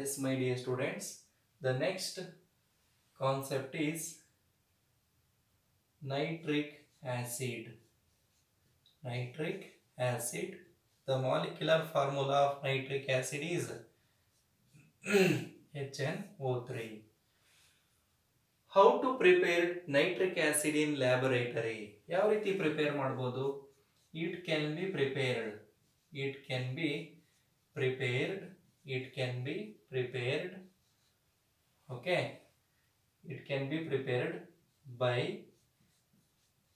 Yes, my dear students, the next concept is nitric acid. Nitric acid. The molecular formula of nitric acid is HNO3. How to prepare nitric acid in laboratory? ಯಾವ ರೀತಿ prepare ಮಾಡಬಹುದು? It can be prepared. It can be prepared. It can be prepared. Okay. It can be prepared by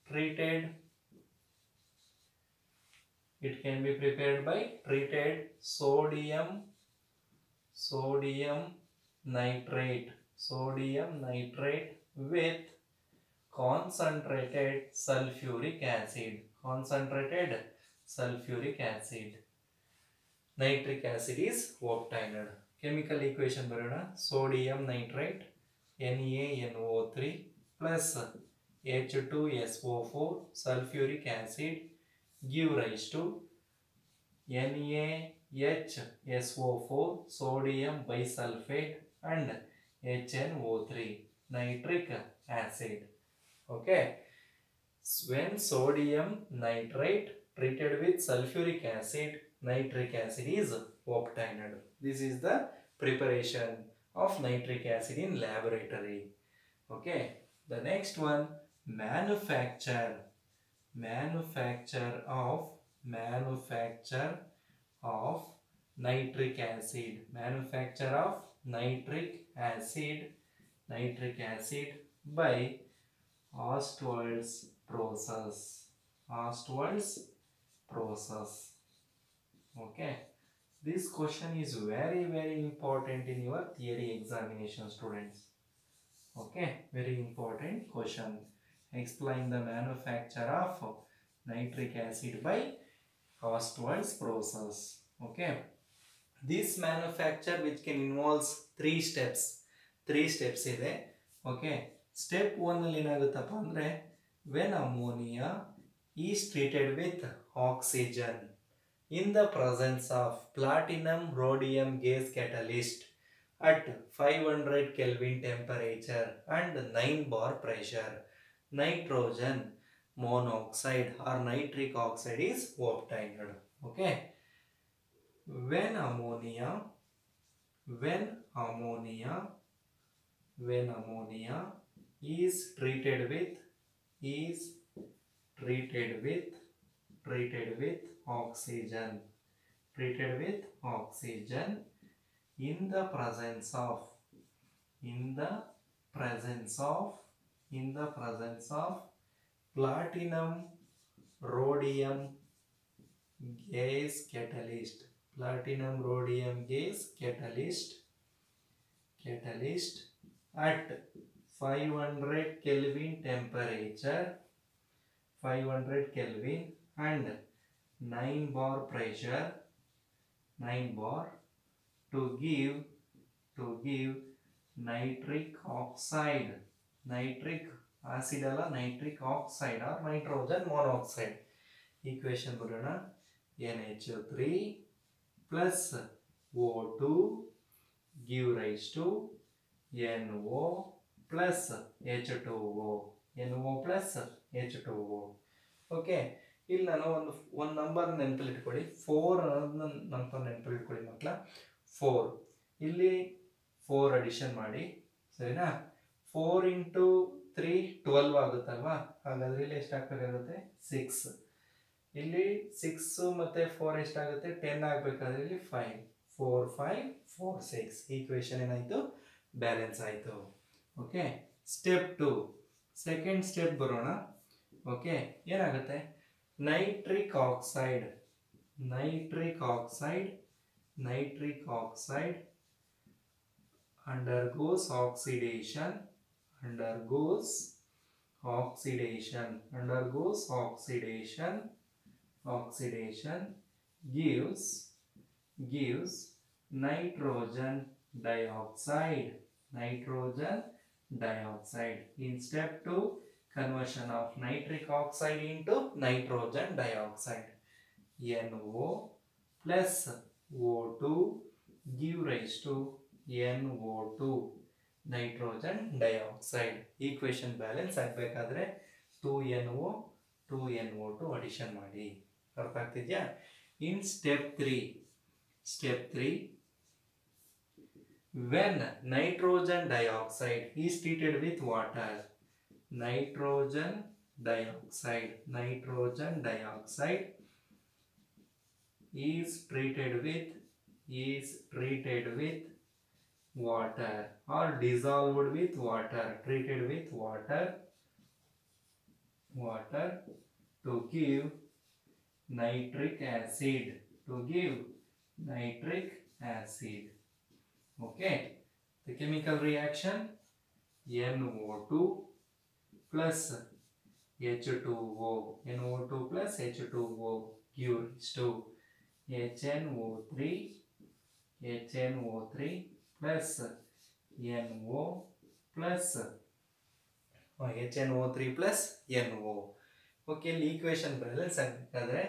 treated. It can be prepared by treated sodium nitrate with concentrated sulfuric acid. Nitric acid is obtained. Chemical equation barona. Sodium nitrate NaNO3 plus H2SO4 sulfuric acid give rise to NaHSO4 sodium bisulfate and HNO3 nitric acid. Okay. When sodium nitrate treated with sulfuric acid, nitric acid is obtained. This is the preparation of nitric acid in laboratory. Okay. The next one, manufacture of nitric acid. Manufacture of nitric acid by Ostwald's process. Okay. This question is very important in your theory examination, students. Okay, very important question. Explain the manufacture of nitric acid by Ostwald's process. Okay. This manufacture which can involves three steps ಇದೆ. Okay. Step 1 ಅಲ್ಲಿ ಏನಾಗುತ್ತಪ್ಪ ಅಂದ್ರೆ when ammonia is treated with oxygen in the presence of platinum rhodium gas catalyst at 500 Kelvin temperature and 9 bar pressure, nitrogen monoxide or nitric oxide is obtained. Okay. When ammonia is treated with oxygen in the presence of platinum rhodium gas catalyst at 500 Kelvin temperature and 9 bar pressure to give nitric oxide, nitric acid alla nitric oxide or nitrogen monoxide. Equation barona NH3 plus O2 give rise to NO plus H2O. Okay. ಇಲ್ಲಿ ನಾನು ಒಂದು number ನೆನಪಲ್ಲಿ ಇಟ್ಕೊಳ್ಳಿ, 4 number ನೆನಪಲ್ಲಿ ಇಟ್ಕೊಳ್ಳಿ ಮಕ್ಕಳ. 4 ಇಲ್ಲಿ 4 addition ಮಾಡಿ, ಸರಿನಾ? 4 into 3 12 ಆಗುತ್ತಲ್ವಾ? ಹಾಗಾದ್ರೆ ಇಲ್ಲಿ ಎಷ್ಟು ಹಾಕಬೇಕಾಗುತ್ತೆ? 6. ಇಲ್ಲಿ 6 ಮತ್ತೆ 4 ಎಷ್ಟಾಗುತ್ತೆ? 10 ಆಗಬೇಕಾದ್ರೆ ಇಲ್ಲಿ 5 4 5 4 6. ಈಕ್ವೇಶನ್ ಏನಾಯ್ತು? ಬ್ಯಾಲೆನ್ಸ್ ಆಯ್ತು. ಓಕೆ. ಸ್ಟೆಪ್ 2 ಸೆಕೆಂಡ್ ಸ್ಟೆಪ್ ಬರೋಣ. ಓಕೆ. ಏನಾಗುತ್ತೆ? nitric oxide undergoes oxidation gives nitrogen dioxide. In step 2, conversion of nitric oxide into nitrogen dioxide. NO plus O2 give rise to NO2 nitrogen dioxide. Equation balance ಆಗಬೇಕಾದ್ರೆ 2NO 2NO2 addition ಮಾಡಿ. ಅರ್ಥ ಆಗ್ತಿದ್ಯಾ? ಇನ್ step 3 when nitrogen dioxide is treated with water, nitrogen dioxide is treated with water or dissolved with water, to give nitric acid, okay. The chemical reaction NO2 plus H2O, NO2 plus H2O gives to HNO3 plus NO plus HNO3 plus NO. Okay, ಇಲ್ಲಿ equation balance ಆಗಬೇಕಾದ್ರೆ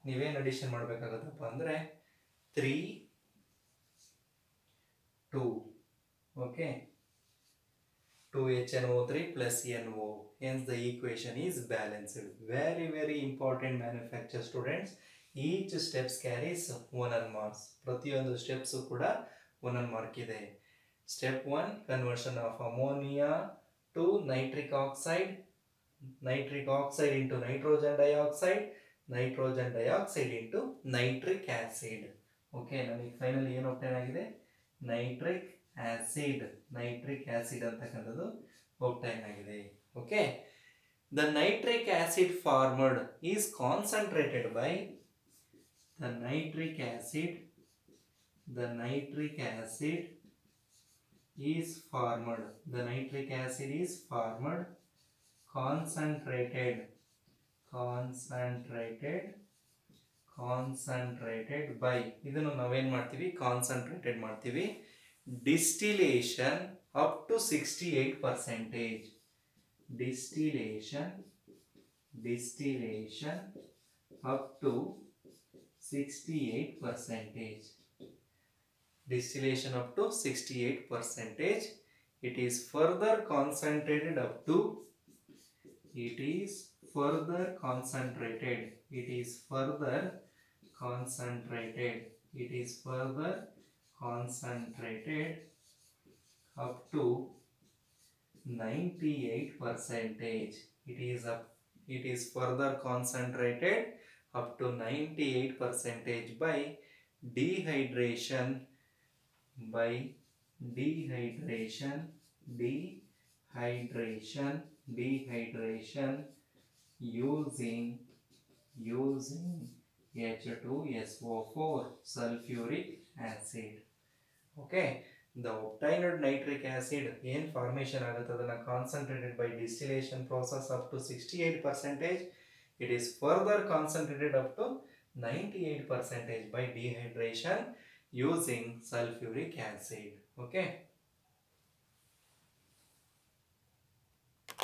ನೀವೇನು addition ಮಾಡಬೇಕಾಗುತ್ತಪ್ಪ ಅಂದರೆ 3 2, okay, 2HNO3 plus NO, hence the equation is balanced. Very important manufacture students. Each steps carries 1 marks. ಪ್ರತಿಯೊಂದು steps ಕೂಡ 1 mark ಇದೆ. Step 1 conversion of ammonia to nitric oxide into nitrogen dioxide into nitric acid. Okay, ನಮಗೆ finally ಏನು obtain ಆಗಿದೆ? Nitric acid ಅಂತಕ್ಕಂಥದ್ದು obtain ಆಗಿದೆ. Okay, the nitric acid formed is concentrated by the nitric acid is formed concentrated by, ಇದನ್ನು ನಾವೇನ್ ಮಾಡ್ತೀವಿ? Concentrated ಮಾಡ್ತೀವಿ. distillation up to 68%. distillation up to 68%. Distillation up to 68%. It is further concentrated up to, it is further concentrated up to 98%. It is further concentrated up to 98% by dehydration using H2SO4 sulfuric acid. Okay, the obtained nitric acid in formation aguttadana concentrated by distillation process up to 68%. It is further concentrated up to 98% by dehydration using sulfuric acid. Okay.